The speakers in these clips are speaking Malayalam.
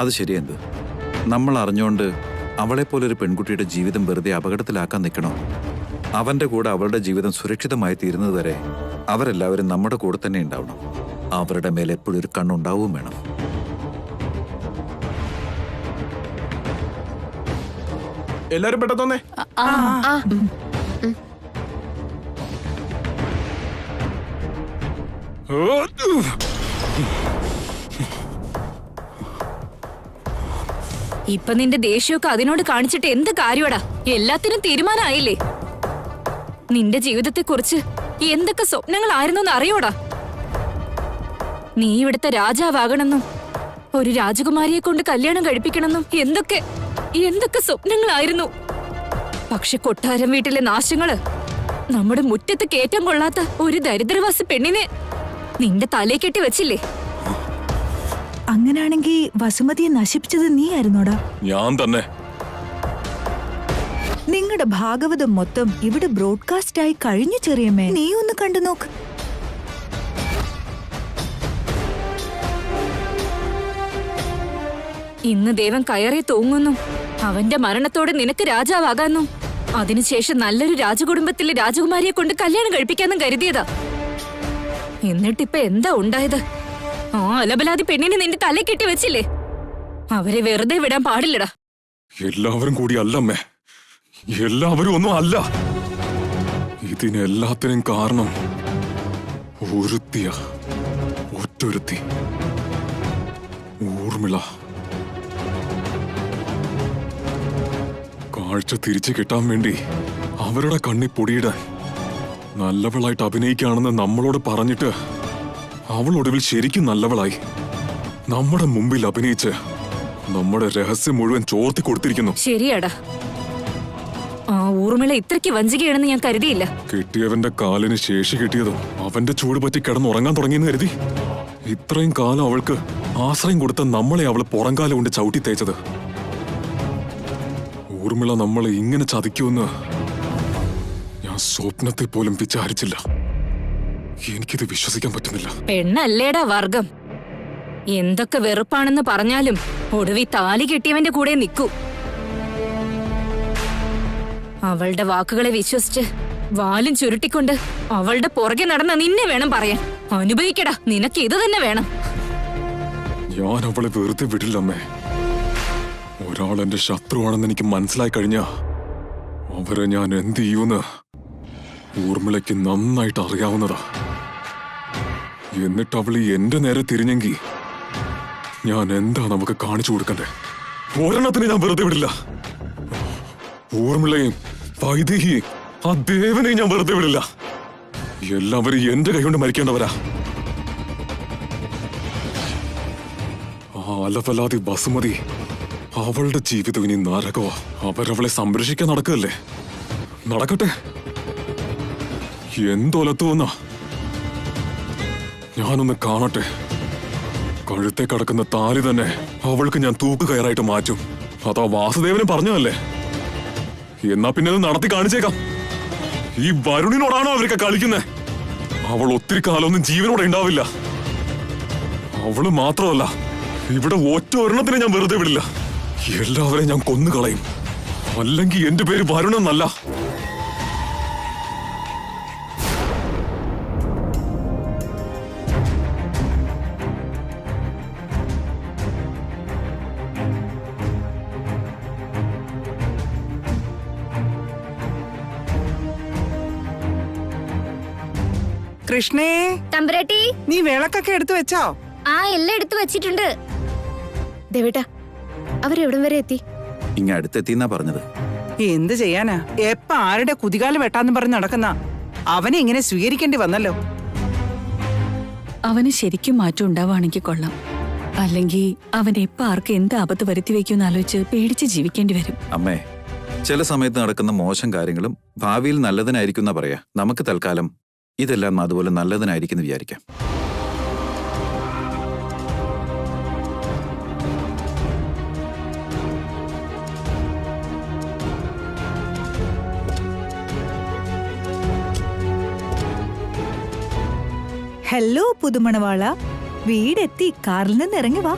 അത് ശരിയെന്ത്? നമ്മൾ അറിഞ്ഞുകൊണ്ട് അവളെപ്പോലൊരു പെൺകുട്ടിയുടെ ജീവിതം വെറുതെ അപകടത്തിലാക്കാൻ നിൽക്കണോ? അവന്റെ കൂടെ അവളുടെ ജീവിതം സുരക്ഷിതമായി തീരുന്നത് വരെ അവരെല്ലാവരും നമ്മുടെ കൂടെ തന്നെ ഉണ്ടാവണം. അവരുടെ മേലെ എപ്പോഴും ഒരു കണ്ണുണ്ടാവും വേണം. എല്ലാരും പെട്ടെന്നേ. ഇപ്പൊ നിന്റെ ദേഷ്യമൊക്കെ അതിനോട് കാണിച്ചിട്ട് എന്ത് കാര്യമാടാ? എല്ലാത്തിനും തീരുമാനമായില്ലേ? നിന്റെ ജീവിതത്തെ കുറിച്ച് എന്തൊക്കെ സ്വപ്നങ്ങളായിരുന്നു അറിയോടാ? നീ ഇവിടുത്തെ രാജാവാകണമെന്നും ഒരു രാജകുമാരിയെ കൊണ്ട് കല്യാണം കഴിപ്പിക്കണമെന്നും എന്തൊക്കെ സ്വപ്നങ്ങളായിരുന്നു. പക്ഷെ കൊട്ടാരം വീട്ടിലെ നാശങ്ങള്, നമ്മുടെ മുറ്റത്ത് കേറ്റം കൊള്ളാത്ത ഒരു ദരിദ്രവാസി പെണ്ണിനെ നിന്റെ തലേ കെട്ടി വെച്ചില്ലേ? അങ്ങനാണെങ്കി വസുമതിയെ നശിപ്പിച്ചത് നീ ആയിരുന്നോടാ? ഞാൻ തന്നെ. നിങ്ങളുടെ ഭാഗവതം മൊത്തം ഇവിടെ ബ്രോഡ്കാസ്റ്റ് ആയി കഴിഞ്ഞു ചെറിയമ്മേ. നീ ഒന്ന് കണ്ടു നോക്ക്. ഇന്ന് ദേവൻ കയറി തൂങ്ങുന്നു. അവന്റെ മരണത്തോടെ നിനക്ക് രാജാവാകാന്നും അതിനുശേഷം നല്ലൊരു രാജകുടുംബത്തിലെ രാജകുമാരിയെ കൊണ്ട് കല്യാണം കഴിപ്പിക്കാന്നും കരുതിയതാ. എന്നിട്ടിപ്പ എന്താ ഉണ്ടായത്? ആ അലബലാതി പെണ്ണിനെ നിന്റെ തലേ കെട്ടി വെച്ചില്ലേ? അവരെ വെറുതെ വിടാൻ പാടില്ലടാ. എല്ലാവരും കൂടി അല്ലമ്മേ, എല്ലാവരും ഒന്നും അല്ല. ഇതിനെല്ലാത്തിനും കാരണം ഒറ്റൊരുത്തി, ഊർമിള. കാഴ്ച തിരിച്ചു കിട്ടാൻ വേണ്ടി അവരുടെ കണ്ണി പൊടിയിടാൻ നല്ലവളായിട്ട് അഭിനയിക്കുകയാണെന്ന് നമ്മളോട് പറഞ്ഞിട്ട് അവൾ ഒടുവിൽ ശരിക്കും നല്ലവളായി നമ്മുടെ മുമ്പിൽ അഭിനയിച്ച് നമ്മുടെ രഹസ്യം മുഴുവൻ ചോർത്തി കൊടുത്തിരിക്കുന്നു. ശരിയാടാ, ആ ഊർമിള ഇത്രയ്ക്ക് വഞ്ചികയാണെന്ന് ഞാൻ കരുതിയില്ല. കിട്ടിയവന്റെ കാലിന് ശേഷി കിട്ടിയതും അവന്റെ ചൂട് പറ്റി കിടന്നുറങ്ങാൻ തുടങ്ങിയെന്ന് കരുതി. ഇത്രയും കാലം അവൾക്ക് ആശ്രയം കൊടുത്ത നമ്മളെ അവള് പുറംകാലം കൊണ്ട് ചവിട്ടി തേച്ചത്. ഊർമിള നമ്മളെ ഇങ്ങനെ ചതിക്കുമെന്ന് ഞാൻ സ്വപ്നത്തെ പോലും വിചാരിച്ചില്ല. എനിക്കിത് വിശ്വസിക്കാൻ പറ്റുന്നില്ല. പെണ്ണല്ലേടാ വർഗം. എന്തൊക്കെ വെറുപ്പാണെന്ന് പറഞ്ഞാലും ഒടുവി താലി കെട്ടിയവന്റെ കൂടെ നിൽക്കൂ. അവളുടെ വാക്കുകളെ വിശ്വസിച്ച് വാലും ചുരുട്ടിക്കൊണ്ട് അവളുടെ പുറകെ നടന്ന നിന്നെ വേണം പറയാൻ. അനുഭവിക്കടാ, നിനക്ക് ഇത് തന്നെ വേണം. ഞാൻ അവളെ വെറുതെ വിടില്ലമ്മേ. ഒരാൾ എന്റെ ശത്രുവാണെന്ന് എനിക്ക് മനസ്സിലായി കഴിഞ്ഞാ അവരെ ഞാൻ എന്ത് ചെയ്യൂന്ന് ഊർമിളയ്ക്ക് നന്നായിട്ട് അറിയാവുന്നതാ. എന്നിട്ട് അവള് എന്റെ നേരെ തിരിഞ്ഞെങ്കിൽ ഞാൻ എന്താ നമുക്ക് കാണിച്ചു കൊടുക്കണ്ടേ? ഒരെണ്ണത്തിന് ഞാൻ വെറുതെ വിടില്ല. ഊർമിളയും വൈദേഹിയും ആ ദേവനെയും ഞാൻ വെറുതെ വിടില്ല. എല്ലാവരും എന്റെ കൈകൊണ്ട് മരിക്കേണ്ടവരാ. ആ അലഫലാതി വസുമതി, അവളുടെ ജീവിതം ഇനി നരകവാ. അവരവളെ സംരക്ഷിക്കാൻ നടക്കല്ലേ? നടക്കട്ടെ. എന്തൊലത്തുവന്നാ ഞാനൊന്ന് കാണട്ടെ. കഴുത്തെ കിടക്കുന്ന താലി തന്നെ അവൾക്ക് ഞാൻ തൂക്കുകയറായിട്ട് മാറ്റും. അതാ വാസുദേവന് പറഞ്ഞതല്ലേ? എന്നാ പിന്നെ അത് നടത്തി കാണിച്ചേക്കാം. ഈ വരുണിനോടാണോ അവരൊക്കെ കളിക്കുന്നേ? അവൾ ഒത്തിരി കാലമൊന്നും ജീവനോടെ ഉണ്ടാവില്ല. അവള് മാത്രമല്ല, ഇവിടെ ഒറ്റ ഒരെണ്ണത്തിനെ ഞാൻ വെറുതെ വിടില്ല. എല്ലാവരെയും ഞാൻ കൊന്നുകളയും. അല്ലെങ്കിൽ എന്റെ പേര് വരുണെന്നല്ല. കൃഷ്ണേ, തമ്പുരാട്ടി, നീ വിളക്കൊക്കെ എടുത്തു വെച്ചോ? ആ, എല്ലാം എടുത്തു വെച്ചിട്ടുണ്ട്. ദേവേട്ടാ, അവരെവിടം വരെ എത്തി? ഇങ്ങ അടുത്തെത്തിന്നാ പറഞ്ഞത്. എന്ത് ചെയ്യാനാ, എപ്പ ആരുടെ കുതികാല് വെട്ടാന്ന് പറഞ്ഞ് നടക്കുന്ന അവനെ ഇങ്ങനെ സ്വീകരിക്കേണ്ടി വന്നല്ലോ. അവന് ശരിക്കും മാറ്റം ഉണ്ടാവുകയാണെങ്കിൽ കൊള്ളാം. അല്ലെങ്കിൽ അവൻ എപ്പ ആർക്ക് എന്ത് ആപത്ത് വരുത്തി വെക്കുമെന്ന് ആലോചിച്ച് പേടിച്ച് ജീവിക്കേണ്ടി വരും. അമ്മേ, ചില സമയത്ത് നടക്കുന്ന മോശം കാര്യങ്ങളും ഭാവിയിൽ നല്ലതിനായിരിക്കും എന്നാ പറയാ. നമുക്ക് തൽക്കാലം ഇതെല്ലാം അതുപോലെ നല്ലതിനായിരിക്കും വിചാരിക്കാം. ഹലോ പുതുമണവാള, വീടെത്തി. കാറിൽ നിന്ന് ഇറങ്ങി വാ.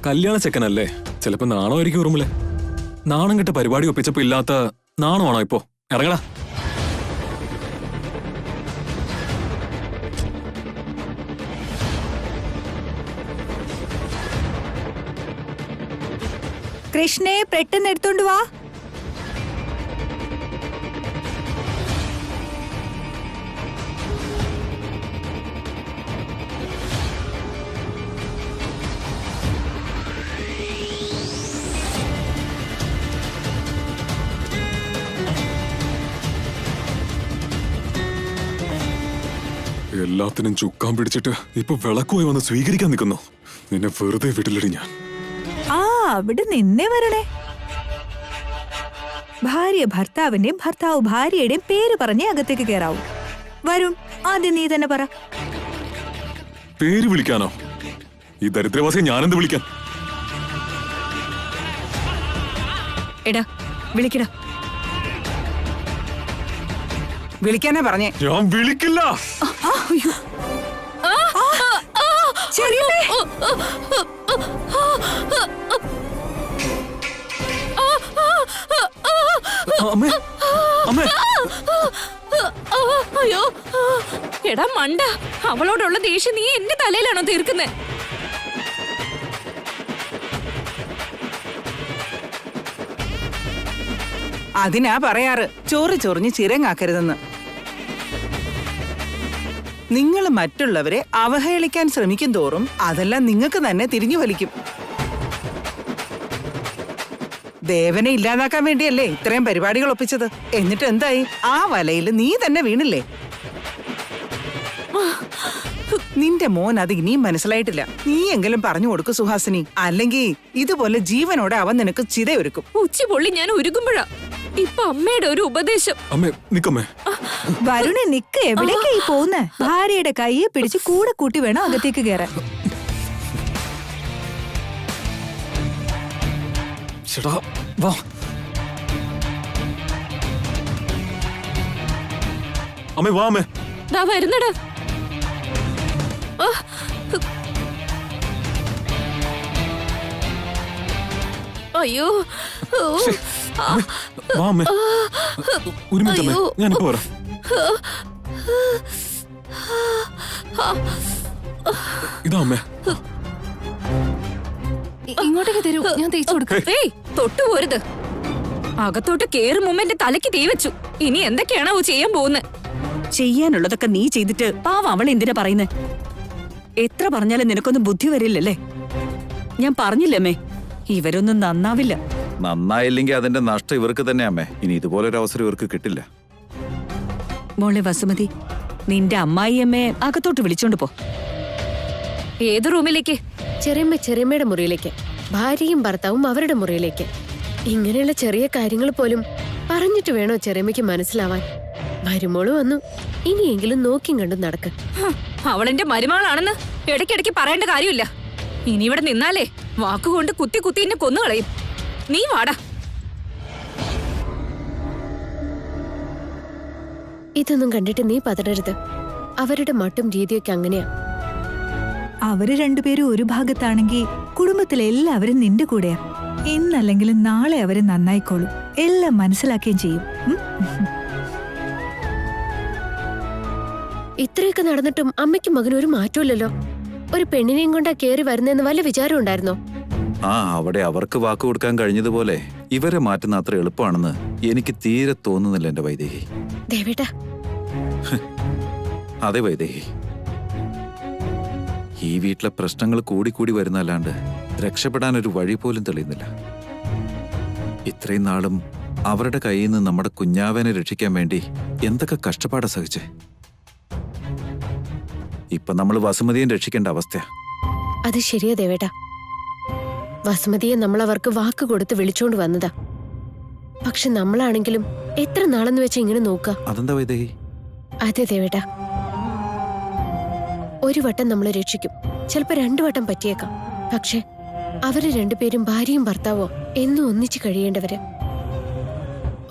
കല്യാണ ചെക്കനല്ലേ, ചിലപ്പോ നാണമായിരിക്കും ഉറുമിളെ. നാണം കെട്ട പരിപാടി ഒപ്പിച്ചപ്പോ ഇല്ലാത്ത നാണമാണോ ഇപ്പോ? ഇറങ്ങടാ. കൃഷ്ണയെ പെട്ടെന്ന് എടുത്തോണ്ട് വാ. എല്ലാത്തിനും ചുക്കാൻ പിടിച്ചിട്ട് ഇപ്പൊ വിളക്കുമായി വന്ന് സ്വീകരിക്കാൻ നിൽക്കുന്നു. നിന്നെ വെറുതെ വിടില്ലടി ഞാൻ. ആ അവിടെ നിന്നേ വരണേ. ഭാര്യ ഭർത്താവിന്റെയും ഭർത്താവ് ഭാര്യയുടെയും പേര് പറഞ്ഞേ അകത്തേക്ക് കയറാവൂ. വരുൺ, ആദ്യം നീ തന്നെ പറ. പേര് വിളിക്കാനോ? ഈ ദരിദ്രവാസിയെ ഞാനെന്ത് വിളിക്കാൻ? എടാ വിളിക്കടാ. വിളിക്കാനാ പറഞ്ഞേ. ഞാൻ വിളിക്കില്ല. അമ്മേ, അമ്മേ. അയ്യോ, എടാ മണ്ട, അവളോടുള്ള ദേഷ്യം നീ എന്റെ തലയിലാണോ തീർക്കുന്നേ? അതിനാ പറയാറ് ചോറ് ചൊറിഞ്ഞ് ചിരങ്ങാക്കരുതെന്ന്. നിങ്ങൾ മറ്റുള്ളവരെ അവഹേളിക്കാൻ ശ്രമിക്കും തോറും അതെല്ലാം നിങ്ങൾക്ക് തന്നെ തിരിഞ്ഞു വലിക്കും. ദേവനെ ഇല്ലാതാക്കാൻ വേണ്ടിയല്ലേ ഇത്രയും പരിപാടികൾ ഒപ്പിച്ചത്? എന്നിട്ട് എന്തായി? ആ വലയിൽ നീ തന്നെ വീണില്ലേ? നിന്റെ മോൻ അത് ഇനിയും മനസ്സിലായിട്ടില്ല. നീ എങ്കിലും പറഞ്ഞു കൊടുക്കു സുഹാസിനി, അല്ലെങ്കിൽ ഇതുപോലെ ജീവനോടെ അവൻ നിനക്ക് ചിതയൊരുക്കും. ഉച്ചപൊള്ളി ഞാൻ ഒരുങ്ങുമ്പോഴാ ഇപ്പൊ അമ്മയുടെ ഒരു ഉപദേശം. അമ്മേ നിക്കമ്മേ. വരുണെ നിക്ക്, എവിടേക്കായി പോകുന്നേ? ഭാര്യയുടെ കൈയെ പിടിച്ച് കൂടെ കൂട്ടി വേണം അകത്തേക്ക് കയറാൻ. ചേട്ടാ വാ. അമ്മേ വാ അമ്മേ. ദാ വരുന്നടാ. അയ്യോ, വാ അമ്മേ. ഒരു മിനിറ്റ് അമ്മേ, ഞാനിപ്പോ വരാം. ഇതാ അമ്മേ. ഇങ്ങോട്ടേക്ക് തരൂ, ഞാൻ തേച്ചു കൊടുക്കാം. ഏയ്, തൊട്ടുപോരുത്. അകത്തോട്ട് കേറും മുമ്പ് എന്റെ തലയ്ക്ക് തീ വെച്ചു. ഇനി എന്തൊക്കെയാണോ ചെയ്യാൻ പോകുന്നത്? ചെയ്യാനുള്ളതൊക്കെ നീ ചെയ്തിട്ട് പാവം അവൾ എന്തിനാ പറയുന്നേ? എത്ര പറഞ്ഞാലും നിനക്കൊന്നും ബുദ്ധി വരില്ലല്ലേ? ഞാൻ പറഞ്ഞില്ലമ്മേ, ഇവരൊന്നും നന്നാവില്ല. നന്നായില്ലെങ്കിൽ അതിന്റെ നഷ്ടം ഇവർക്ക് തന്നെ അമ്മേ. ഇനി ഇതുപോലൊരു അവസരം ഇവർക്ക് കിട്ടില്ല. മോളെ വസുമതി, നിന്റെ അമ്മായിയമ്മയെ അകത്തോട്ട് വിളിച്ചോണ്ട് പോ. ഏത് റൂമിലേക്ക്? ചെറിയമ്മയുടെ മുറിയിലേക്ക്, ഭാര്യയും ഭർത്താവും അവരുടെ മുറിയിലേക്ക്. ഇങ്ങനെയുള്ള ചെറിയ കാര്യങ്ങൾ പോലും പറഞ്ഞിട്ട് വേണോ ചെറിയമ്മയ്ക്ക് മനസ്സിലാവാൻ? മരുമോള് വന്നു, ഇനിയെങ്കിലും നോക്കിയും കണ്ടും നടക്ക്. അവളെന്റെ മരുമകളാണെന്ന് ഇടയ്ക്കിടയ്ക്ക് പറയേണ്ട കാര്യമില്ല. ഇനി ഇവിടെ നിന്നാലേ വാക്കുകൊണ്ട് കുത്തി കുത്തി എന്നെ കൊന്നുകളയും. നീ വാടാ. ഇതൊന്നും കണ്ടിട്ട് നീ പതറരുത്. അവരുടെ മട്ടും രീതിയൊക്കെ അങ്ങനെയാ. അവര് രണ്ടുപേരും ഒരു ഭാഗത്താണെങ്കിൽ കുടുംബത്തിലെ എല്ലാവരും നിന്റെ കൂടെയാ. ഇന്നല്ലെങ്കിലും നാളെ അവര് നന്നായിക്കോളും. എല്ലാം മനസ്സിലാക്കുകയും ചെയ്യും. ഇത്രയൊക്കെ നടന്നിട്ടും അമ്മയ്ക്കും മകനും ഒരു മാറ്റമില്ലല്ലോ. ഒരു പെണ്ണിനെയും കൊണ്ടാ കേറി വരുന്നെന്ന് വല്ല വിചാരം ഉണ്ടായിരുന്നോ? അവിടെ അവർക്ക് വാക്ക് കൊടുക്കാൻ കഴിഞ്ഞതുപോലെ ഇവരെ മാറ്റുന്ന അത്ര എളുപ്പമാണെന്ന് എനിക്ക് തീരെ തോന്നുന്നില്ല എന്റെ വൈദേഹി. ദേവേട്ടാ. അതെ വൈദേഹി, ഈ വീട്ടിലെ പ്രശ്നങ്ങൾ കൂടി വരുന്നല്ലാണ്ട് രക്ഷപ്പെടാൻ ഒരു വഴി പോലും തെളിയുന്നില്ല. ഇത്രയും നാളും അവരുടെ കയ്യിൽ നിന്ന് നമ്മുടെ കുഞ്ഞാവനെ രക്ഷിക്കാൻ വേണ്ടി എന്തൊക്കെ കഷ്ടപ്പാടാ സഹിച്ചേ. ഇപ്പൊ നമ്മൾ വസുമതിയെ രക്ഷിക്കേണ്ട അവസ്ഥയാ. അത് ശരിയാ ദേവേട്ടാ. വസുമതിയെ നമ്മൾ അവർക്ക് വാക്ക് കൊടുത്ത് വിളിച്ചോണ്ട് വന്നതാ. പക്ഷെ നമ്മളാണെങ്കിലും എത്ര നാളെന്ന് വെച്ച് ഇങ്ങനെ നോക്കുക? അതെന്താ വൈദേഹി? അതെ ദേവേട്ടാ, ഒരു വട്ടം നമ്മൾ രക്ഷിക്കും, ചിലപ്പോ 2 വട്ടം പറ്റിയേക്കാം. പക്ഷെ അവര് രണ്ടുപേരും ഭാര്യയും ഭർത്താവോ എന്നും ഒന്നിച്ചു കഴിയേണ്ടവര്.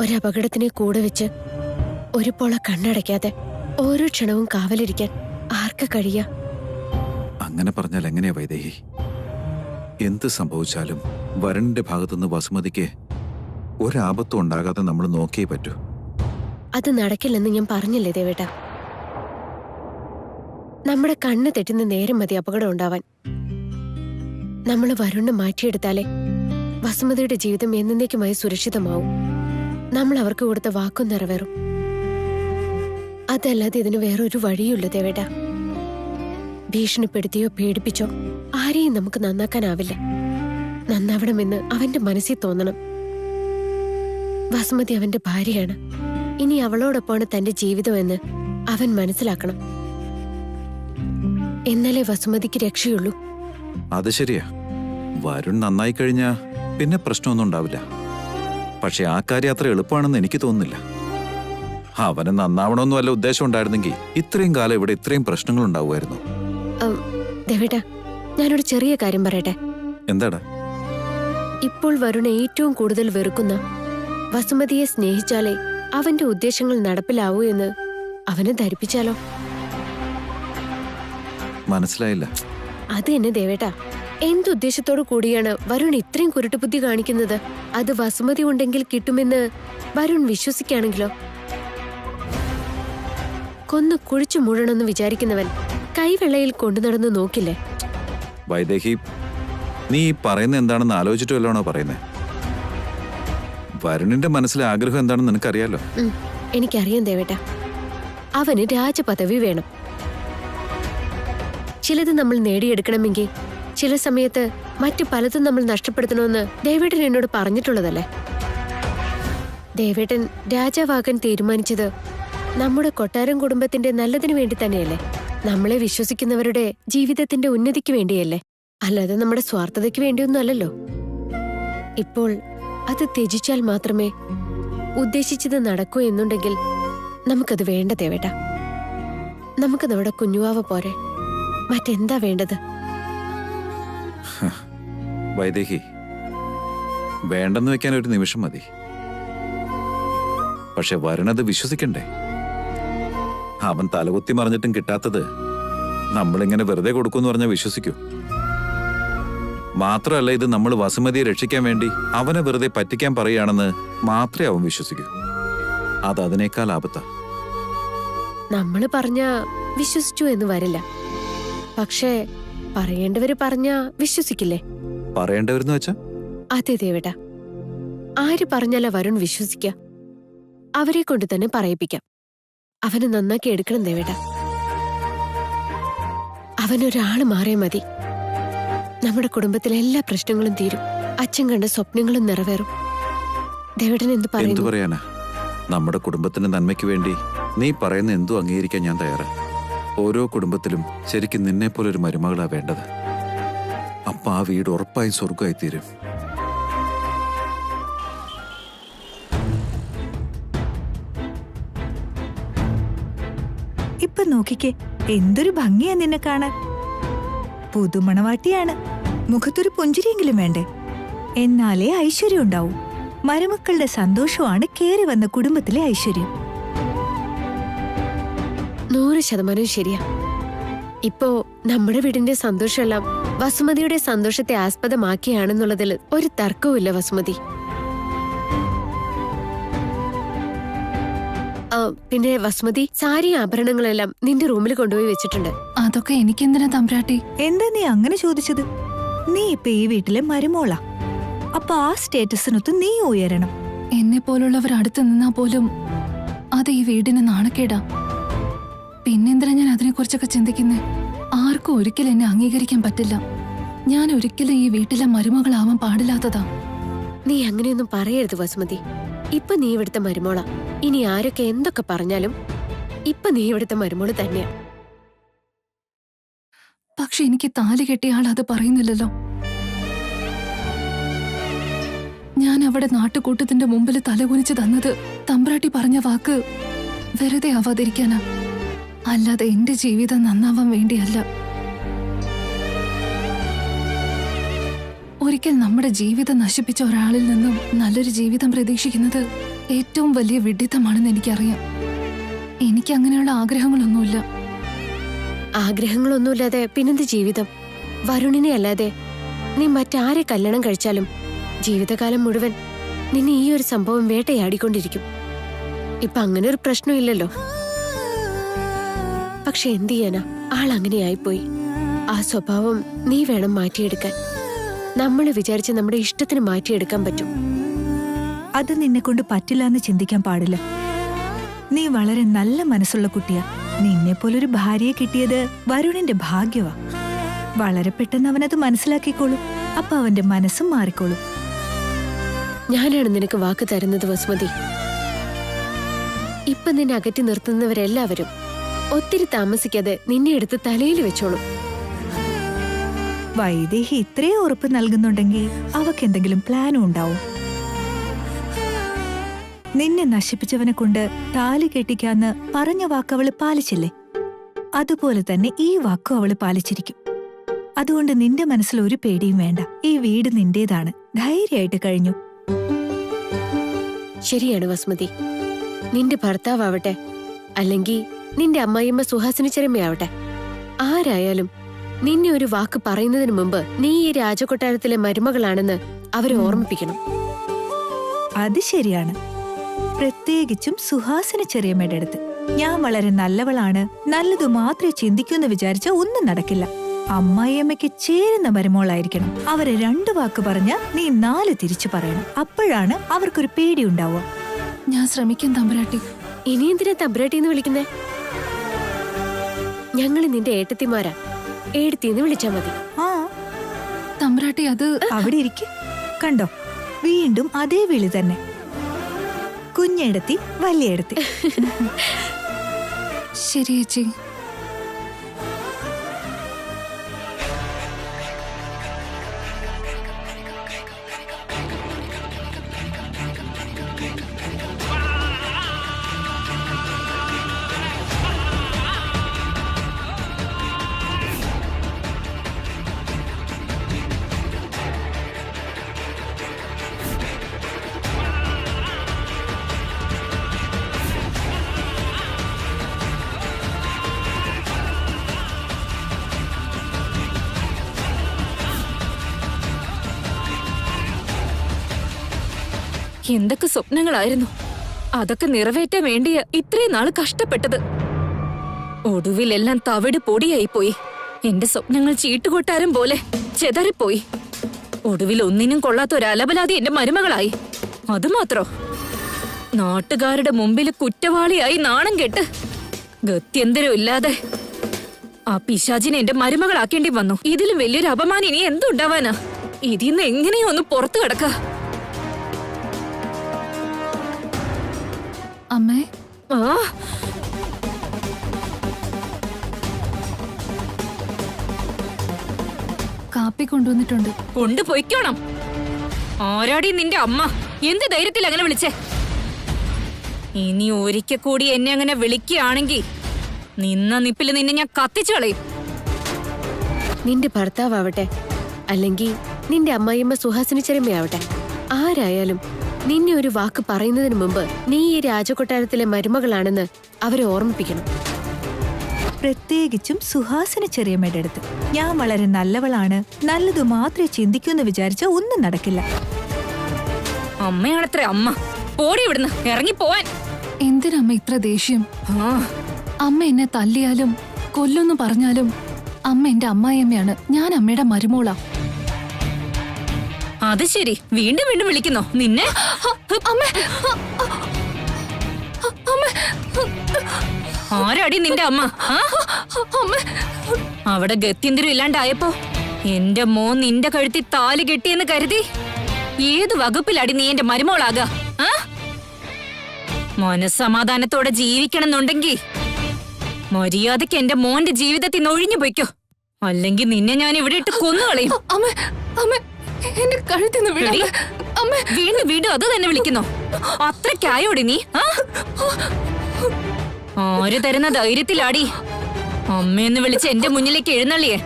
ഒരപകടത്തിനെ കൂടെ വെച്ച് ഒരു പോള കണ്ണടയ്ക്കാതെ ഓരോ ക്ഷണവും കാവലിരിക്കാൻ ആർക്ക് കഴിയാ? അങ്ങനെ പറഞ്ഞാൽ എങ്ങനെയാ വൈദേഹി? എന്ത് സംഭവിച്ചാലും വരുണിന്റെ ഭാഗത്തുനിന്ന് വസുമതിക്ക് ഒരാപത്തും ഉണ്ടാകാതെ നമ്മൾ നോക്കിയേ പറ്റൂ. അത് നടക്കില്ലെന്ന് ഞാൻ പറഞ്ഞില്ലേ ദേവേട്ട. നമ്മുടെ കണ്ണ് തെറ്റുന്ന നേരം മതി അപകടം ഉണ്ടാവാൻ. നമ്മൾ വരുണിനെ മാറ്റിയെടുത്താലേ വസുമതിയുടെ ജീവിതം എന്നേക്കുമായി സുരക്ഷിതമാവും. നമ്മൾ അവർക്ക് കൊടുത്ത വാക്കും നിറവേറും. അതല്ലാതെ ഇതിന് വേറൊരു വഴിയുള്ളൂ ദേവേട്ട. ഭീഷണിപ്പെടുത്തിയോ പേടിപ്പിച്ചോ ആരെയും നമുക്ക് നന്നാക്കാനാവില്ല. നന്നാവണമെന്ന് അവന്റെ മനസ്സിൽ തോന്നണം. വസുമതി അവന്റെ ഭാര്യയാണ്. ഇനി അവളോടൊപ്പമാണ് തന്റെ ജീവിതം എന്ന് അവൻ മനസ്സിലാക്കണം. എന്നാലേ വസുമതിക്ക് രക്ഷയുള്ളൂ. അത് ശരിയാ. വരുൺ നന്നായി കഴിഞ്ഞാ പിന്നെ പ്രശ്നമൊന്നും ഉണ്ടാവില്ല. പക്ഷെ ആ കാര്യം അത്ര എളുപ്പമാണെന്ന് എനിക്ക് തോന്നുന്നില്ല. അവന് നന്നാവണമെന്നും വല്ല ഉദ്ദേശം ഉണ്ടായിരുന്നെങ്കിൽ ഇത്രയും കാലം ഇവിടെ ഇത്രയും പ്രശ്നങ്ങൾ ഉണ്ടാവുമായിരുന്നു. ദേവേട്ട, ഞാനൊരു ചെറിയ കാര്യം പറയട്ടെ. എന്താടാ? ഇപ്പോൾ വരുൺ ഏറ്റവും കൂടുതൽ വെറുക്കുന്ന വസുമതിയെ സ്നേഹിച്ചാലേ അവന്റെ ഉദ്ദേശങ്ങൾ നടപ്പിലാവൂ എന്ന് അവനെ ധരിപ്പിച്ചാലോ? മനസ്സിലായില്ല. അത് തന്നെ ദേവേട്ട. എന്തുദ്ദേശത്തോടു കൂടിയാണ് വരുൺ ഇത്രയും കുരുട്ടുബുദ്ധി കാണിക്കുന്നത്? അത് വസുമതി ഉണ്ടെങ്കിൽ കിട്ടുമെന്ന് വരുൺ വിശ്വസിക്കുകയാണെങ്കിലോ? കൊന്നു കുഴിച്ചു മൂഴണമെന്ന് വിചാരിക്കുന്നവൻ കൈവെള്ളയിൽ കൊണ്ടുനടന്ന് നോക്കില്ലേ? വൈദേഹി, നീ പറയുന്നത് എന്താണെന്ന് ആലോചിച്ചിട്ട് വല്ലതാണോ പറയുന്നത്? വരുണിന്റെ മനസ്സിലെ ആഗ്രഹം എന്താണെന്ന് നിനക്കറിയാലോ. എനിക്കറിയാം ദേവേട്ട. അവന് രാജപദവി വേണം. ചിലത് നമ്മൾ നേടിയെടുക്കണമെങ്കിൽ ചില സമയത്ത് മറ്റു പലതും നമ്മൾ നഷ്ടപ്പെടുത്തണമെന്ന് ദേവേട്ടൻ എന്നോട് പറഞ്ഞിട്ടുള്ളതല്ലേ? ദേവേട്ടൻ രാജാവാകാൻ തീരുമാനിച്ചത് നമ്മുടെ കൊട്ടാരം കുടുംബത്തിന്റെ നല്ലതിനു വേണ്ടി തന്നെയല്ലേ? നമ്മളെ വിശ്വസിക്കുന്നവരുടെ ജീവിതത്തിന്റെ ഉന്നതിക്ക് വേണ്ടിയല്ലേ? അല്ലാതെ നമ്മുടെ സ്വാർത്ഥതയ്ക്ക് വേണ്ടിയൊന്നും അല്ലല്ലോ. ഇപ്പോൾ അത് ത്യജിച്ചാൽ മാത്രമേ ഉദ്ദേശിച്ചത് നടക്കൂ എന്നുണ്ടെങ്കിൽ നമുക്കത് വേണ്ട ദേവേട്ട. നമുക്ക് നമ്മുടെ കുഞ്ഞുവാവ പോരെ, മറ്റെന്താ വേണ്ടത്? വൈദേഹി, വേണ്ടെന്ന് വെക്കാൻ ഒരു നിമിഷം മതി. പക്ഷെ വരുണത് വിശ്വസിക്കണ്ടേ? അവൻ തലകുത്തി മറിഞ്ഞിട്ടും കിട്ടാത്തത് നമ്മളിങ്ങനെ വെറുതെ കൊടുക്കുമെന്ന് പറഞ്ഞാൽ വിശ്വസിക്കൂ? മാത്രമല്ല, ഇത് നമ്മൾ വസുമതിയെ രക്ഷിക്കാൻ വേണ്ടി അവനെ വെറുതെ പറ്റിക്കാൻ പറയുകയാണെന്ന് മാത്രമേ അവൻ വിശ്വസിക്കൂ. അത് അതിനേക്കാൾ ആപത്താ. നമ്മള് പറഞ്ഞ വിശ്വസിച്ചു എന്ന് വരില്ല. പക്ഷേ പറയേണ്ടവര് പറഞ്ഞ വിശ്വസിക്കില്ലേ? പറയേണ്ടവരെന്ന് വെച്ചാ? അതെ ദേവേട്ട. ആര് പറഞ്ഞാലാ വരുൺ വിശ്വസിക്ക? അവരെ കൊണ്ട് തന്നെ പറയിപ്പിക്കാം. അവനെ നന്നാക്കി എടുക്കണം ദേവേട്ട. അവനൊരാള് മാറിയ മതി. നമ്മുടെ കുടുംബത്തിലെ എല്ലാ പ്രശ്നങ്ങളും തീരും. അച്ഛൻ കണ്ട സ്വപ്നങ്ങളും നിറവേറും. ദേവേട്ടൻ എന്ത് എന്തു പറയാനാ? നമ്മുടെ കുടുംബത്തിന്റെ നന്മയ്ക്ക് വേണ്ടി നീ പറയുന്ന എന്തു അംഗീകരിക്കാൻ ഞാൻ തയ്യാറാ. ഓരോ കുടുംബത്തിലും ശരിക്കും നിന്നെ പോലൊരു മരുമകളാ വേണ്ടത്. അപ്പൊ ആ വീട് ഉറപ്പായും സ്വർഗമായി തീരും. ഇപ്പൊ നോക്കിക്കേ, എന്തൊരു ഭംഗിയാ നിന്നെ കാണാൻ. പുതുമണവാട്ടിയാണ്. മുഖത്തൊരു പുഞ്ചിരിയെങ്കിലും വേണ്ടേ? എന്നാലേ ഐശ്വര്യം ഉണ്ടാവും. മരുമക്കളുടെ സന്തോഷമാണ് കേറി വന്ന കുടുംബത്തിലെ ഐശ്വര്യം. 100% ശരിയാ. ഇപ്പോ നമ്മുടെ വീടിന്റെ സന്തോഷമെല്ലാം വസുമതിയുടെ സന്തോഷത്തെ ആസ്പദമാക്കിയാണെന്നുള്ളതിൽ ഒരു തർക്കവുമില്ല വസുമതി. പിന്നെ വസുമതി, സാരി ആഭരണങ്ങളെല്ലാം നിന്റെ റൂമിൽ കൊണ്ടുപോയി വെച്ചിട്ടുണ്ട്. അതൊക്കെ എനിക്കെന്തിനാ തമ്പ്രാട്ടി? എന്താ നീ അങ്ങനെ ചോദിച്ചത്? നീ ഇപ്പൊ ഈ വീട്ടിലെ മരുമോളാ. അപ്പൊ ആ സ്റ്റേറ്റസിനൊത്ത് നീ ഉയരണം. എന്നെ പോലുള്ളവർ അടുത്ത് നിന്നാ പോലും അത് ഈ വീടിന് നാണക്കേടാ. പിന്നെന്തിനാ ഞാൻ അതിനെക്കുറിച്ചൊക്കെ ചിന്തിക്കുന്നേ? ആർക്കും ഒരിക്കലും എന്നെ അംഗീകരിക്കാൻ പറ്റില്ല. ഞാൻ ഒരിക്കലും ഈ വീട്ടിലെ മരുമകളാവാൻ പാടില്ലാത്തതാ. നീ അങ്ങനെയൊന്നും പറയരുത് വസുമതി. ഇപ്പൊ നീ ഇവിടുത്തെ മരുമോളാ. ഇനി ആരൊക്കെ എന്തൊക്കെ പറഞ്ഞാലും ഇപ്പൊ നീ ഇവിടുത്തെ മരുമോള് തന്നെയാ. പക്ഷെ എനിക്ക് താലി കെട്ടിയ ആൾ അത് പറയുന്നില്ലല്ലോ. ഞാൻ അവിടെ നാട്ടുകൂട്ടത്തിന്റെ മുമ്പിൽ തലകുനിച്ച് തന്നത് തമ്പ്രാട്ടി പറഞ്ഞ വാക്ക് വെറുതെ ആവാതിരിക്കാനാ, അല്ലാതെ എന്റെ ജീവിതം നന്നാവാൻ വേണ്ടിയല്ല. ഒരിക്കൽ നമ്മുടെ ജീവിതം നശിപ്പിച്ച ഒരാളിൽ നിന്നും നല്ലൊരു ജീവിതം പ്രതീക്ഷിക്കുന്നത് ഏറ്റവും വലിയ വിഡ്ഢിത്തമാണെന്ന് എനിക്കറിയാം. എനിക്ക് അങ്ങനെയുള്ള ആഗ്രഹങ്ങളൊന്നുമില്ല. ആഗ്രഹങ്ങളൊന്നുമില്ലാതെ പിന്നെന്ത് ജീവിതം? വരുണിനെ അല്ലാതെ നീ മറ്റാരെ കല്യാണം കഴിച്ചാലും ജീവിതകാലം മുഴുവൻ നിന്നെ ഈ ഒരു സംഭവം വേട്ടയാടിക്കൊണ്ടിരിക്കും. ഇപ്പൊ അങ്ങനെ ഒരു പ്രശ്നമില്ലല്ലോ. പക്ഷെ എന്ത് ചെയ്യാനാ, ആൾ അങ്ങനെയായിപ്പോയി. ആ സ്വഭാവം നീ വേണം മാറ്റിയെടുക്കാൻ. നമ്മൾ വിചാരിച്ച് നമ്മുടെ ഇഷ്ടത്തിന് മാറ്റിയെടുക്കാൻ പറ്റും. അത് നിന്നെ കൊണ്ട് പറ്റില്ല എന്ന് ചിന്തിക്കാൻ പാടില്ല. നീ വളരെ നല്ല മനസ്സുള്ള കുട്ടിയാ. നിന്നെ പോലൊരു ഭാര്യയെ കിട്ടിയത് വരുണിന്റെ ഭാഗ്യവാ. വളരെ പെട്ടെന്ന് അവനത് മനസ്സിലാക്കിക്കോളും. അപ്പൊ അവന്റെ മനസ്സും മാറിക്കോളും. ഞാനാണ് നിനക്ക് വാക്ക് തരുന്നത് വസുമതി. ഇപ്പൊ നിന്നെ അകറ്റി നിർത്തുന്നവരെല്ലാവരും ഒത്തിരി താമസിക്കാതെ നിന്നെ എടുത്ത് തലയിൽ വെച്ചോളും. വൈദേഹി ഇത്രയും ഉറപ്പ് നൽകുന്നുണ്ടെങ്കിൽ അവക്ക് എന്തെങ്കിലും പ്ലാനും ഉണ്ടാവും. നിന്നെ നശിപ്പിച്ചവനെ കൊണ്ട് താലി കെട്ടിക്കാന്ന് പറഞ്ഞ വാക്കവള് പാലിച്ചില്ലേ? അതുപോലെ തന്നെ ഈ വാക്കും അവള് പാലിച്ചിരിക്കും. അതുകൊണ്ട് നിന്റെ മനസ്സിൽ ഒരു പേടിയും വേണ്ട. ഈ വീട് നിന്റേതാണ്. ധൈര്യമായിട്ട് കഴിഞ്ഞു. ശരിയാണ് വസുമതി. നിന്റെ ഭർത്താവട്ടെ അല്ലെങ്കിൽ നിന്റെ അമ്മായിയമ്മ സുഹാസിനി ചെരമ്മയാവട്ടെ, ആരായാലും നിന്നെ ഒരു വാക്ക് പറയുന്നതിന് മുമ്പ് നീ ഈ രാജകൊട്ടാരത്തിലെ മരുമകളാണെന്ന് അവരെ ഓർമ്മിപ്പിക്കണം. അത് ശരിയാണ്. പ്രത്യേകിച്ചും സുഹാസിനി ചെറിയമ്മയുടെ അടുത്ത്. ഞാൻ വളരെ നല്ലവളാണ്, നല്ലതു മാത്രമേ ചിന്തിക്കൂന്ന് വിചാരിച്ച ഒന്നും നടക്കില്ല. അമ്മായിയമ്മയ്ക്ക് ചേരുന്ന മരുമോളായിരിക്കണം. അവരെ 2 വാക്ക് പറഞ്ഞ നീ 4 തിരിച്ചു പറയണം. അപ്പോഴാണ് അവർക്കൊരു പേടി ഉണ്ടാവുക. ഞാൻ ശ്രമിക്കാം തമ്പുരാട്ടി. ഇനി എന്തിനാ തമ്പുരാട്ടിന്ന് വിളിക്കുന്നേ? ഞങ്ങള് നിന്റെ ഏട്ടത്തിമാരാ. ഏടത്തിന്ന് വിളിച്ചാ മതി. ആ തമ്പുരാട്ടി, അത് അവിടെ ഇരിക്കും. കണ്ടോ, വീണ്ടും അതേ വിളി തന്നെ. കുഞ്ഞെടുത്തി വലിയെടുത്തി. ശരി ചേച്ചി. എന്തൊക്കെ സ്വപ്നങ്ങളായിരുന്നു. അതൊക്കെ നിറവേറ്റാൻ വേണ്ടിയ ഇത്രയും നാള് കഷ്ടപ്പെട്ടത്. ഒടുവിലെല്ലാം തവിട് പൊടിയായിപ്പോയി. എന്റെ സ്വപ്നങ്ങൾ ചീട്ടുകൊട്ടാരം പോലെ ചെതറിപ്പോയി. ഒടുവിൽ ഒന്നിനും കൊള്ളാത്ത ഒരു അലബലാതി എന്റെ മരുമകളായി. അതുമാത്രോ, നാട്ടുകാരുടെ മുമ്പിൽ കുറ്റവാളിയായി നാണം കെട്ട് ഗത്യന്തരം ഇല്ലാതെ ആ പിശാചിനെ എന്റെ മരുമകളാക്കേണ്ടി വന്നു. ഇതിലും വലിയൊരു അപമാനം ഇനി എന്തുണ്ടാവാനാ? ഇതിന്ന് എങ്ങനെയോ ഒന്ന് പുറത്തു കിടക്ക. അമ്മേ, കാപ്പി കൊണ്ടുവന്നിട്ടുണ്ട്. കൊണ്ടുപോയിക്കോണം. ആരാടി നിന്റെ അമ്മ? എന്ത് ധൈര്യത്തിൽ അങ്ങനെ വിളിച്ചേ? ഇനി ഒരിക്കൽ കൂടി എന്നെ അങ്ങനെ വിളിക്കുകയാണെങ്കിൽ നിന്ന നിപ്പില് നിന്നെ ഞാൻ കത്തിച്ചു കളയും. നിന്റെ ഭർത്താവട്ടെ അല്ലെങ്കിൽ നിന്റെ അമ്മായിയമ്മ സുഹാസിനി ചെരമ്മയാവട്ടെ, ആരായാലും നിന്നെ ഒരു വാക്ക് പറയുന്നതിന് മുമ്പ് നീ ഈ രാജകൊട്ടാരത്തിലെ മരുമകളാണെന്ന് അവരെ ഓർമ്മിപ്പിക്കണം. പ്രത്യേകിച്ചും സുഹാസിനി ചെറിയമ്മയുടെ അടുത്ത്. ഞാൻ വളരെ നല്ലവളാണ്, നല്ലതു മാത്രമേ ചിന്തിക്കൂന്ന് വിചാരിച്ച ഒന്നും നടക്കില്ല. അമ്മയാണത്ര അമ്മ. പോടി ഇവിടുന്ന്, ഇറങ്ങിപ്പോവാൻ. എന്തിനമ്മ ഇത്ര ദേഷ്യം? അമ്മ എന്നെ തല്ലിയാലും കൊല്ലൊന്നു പറഞ്ഞാലും അമ്മ എന്റെ അമ്മായിയമ്മയാണ്. ഞാൻ അമ്മയുടെ മരുമോളാ. അത് ശരി, വീണ്ടും വീണ്ടും വിളിക്കുന്നോ നിന്നെ? ആരാടി നിന്റെ അമ്മ? അവിടെ ഗത്യന്തരം ഇല്ലാണ്ടായപ്പോ എന്റെ മോൻ നിന്റെ കഴുത്തി താലി കെട്ടിയെന്ന് കരുതി ഏത് വകുപ്പിലാടി നീ എന്റെ മരുമോളാക? മനസ്സമാധാനത്തോടെ ജീവിക്കണമെന്നുണ്ടെങ്കിൽ മര്യാദക്ക് എന്റെ മോന്റെ ജീവിതത്തിൽ നിന്ന് ഒഴിഞ്ഞു പോയിക്കോ. അല്ലെങ്കിൽ നിന്നെ ഞാൻ ഇവിടെ ഇട്ട് കൊന്നുകളയും. എന്റെ കഴുത്തിന്ന് വീണ്ടും വീണ്ടും അത് തന്നെ വിളിക്കുന്നോ? അത്രക്കായോടി നീ? ആര് തരുന്ന ധൈര്യത്തിലാടി അമ്മയെന്ന് വിളിച്ച് എന്റെ മുന്നിലേക്ക് എഴുന്നള്ളിയേ?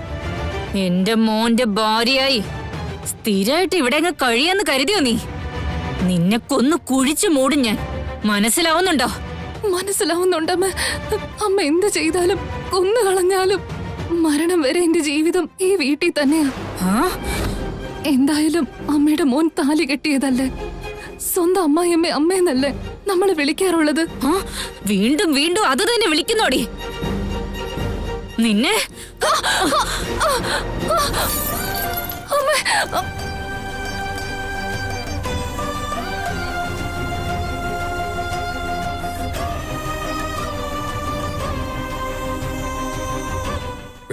എന്റെ മോന്റെ ഭാര്യയായി സ്ഥിരമായിട്ട് ഇവിടെ അങ്ങ് കഴിയാന്ന് കരുതിയോ നീ? നിന്നെ കൊന്നു കുഴിച്ചു മൂടും ഞാൻ. മനസ്സിലാവുന്നുണ്ടോ? മനസ്സിലാവുന്നുണ്ടമ്മ. അമ്മ എന്ത് ചെയ്താലും കൊന്നു കളഞ്ഞാലും മരണം വരെ എന്റെ ജീവിതം ഈ വീട്ടിൽ തന്നെയാ. എന്തായാലും അമ്മയുടെ മോൻ താലി കെട്ടിയതല്ലേ, സ്വന്തം അമ്മായിയമ്മ അമ്മയെന്നല്ലേ നമ്മള് വിളിക്കാറുള്ളത്. ആ, വീണ്ടും വീണ്ടും അത് തന്നെ വിളിക്കുന്നോടി നിന്നെ.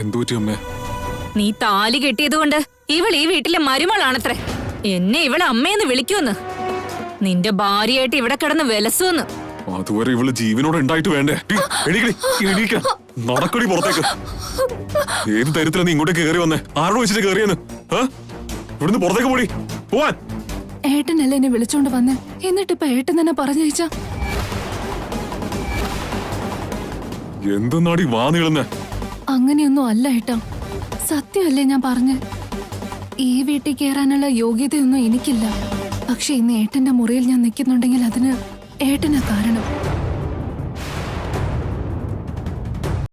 എന്തു പറ്റി അമ്മേ? നീ താലി കെട്ടിയതുകൊണ്ട് ഇവൾ ഈ വീട്ടിലെ മരുമളാണത്രേ. എന്നെ ഇവളെ അമ്മയെന്ന് വിളിക്കുമെന്ന്, നിന്റെ ഭാര്യയായിട്ട് ഇവിടെ കിടന്ന് വിലസുവെന്ന്. അതുവരെ ഇവള് ജീവനോടെ ഉണ്ടായിട്ട് വേണ്ടേ? നടക്കടി പുറത്തേക്ക്. ഏത് തരത്തിലാണ് നീ ഇങ്ങോട്ട് കയറി വന്നേ? ആരോട് വെച്ചിട്ട് കയറിയെന്ന്? ഇവിടുന്ന് പുറത്തേക്ക് പോടി, പോവാൻ. ഏട്ടനല്ലേ എന്നെ വിളിച്ചോണ്ട് വന്നേ, എന്നിട്ടിപ്പൊ ഏട്ടൻ തന്നെ പറഞ്ഞയച്ച. എന്തെന്നാടി വാ നീളുന്നേ? അങ്ങനെയൊന്നും അല്ല ഏട്ടാ, സത്യമല്ലേ ഞാൻ പറഞ്ഞ്. ഈ വീട്ടിൽ കയറാനുള്ള യോഗ്യതയൊന്നും എനിക്കില്ല. പക്ഷെ ഇന്ന് ഏട്ടന്റെ മുറിയിൽ ഞാൻ നിൽക്കുന്നുണ്ടെങ്കിൽ അതിന് ഏട്ടനാ കാരണം.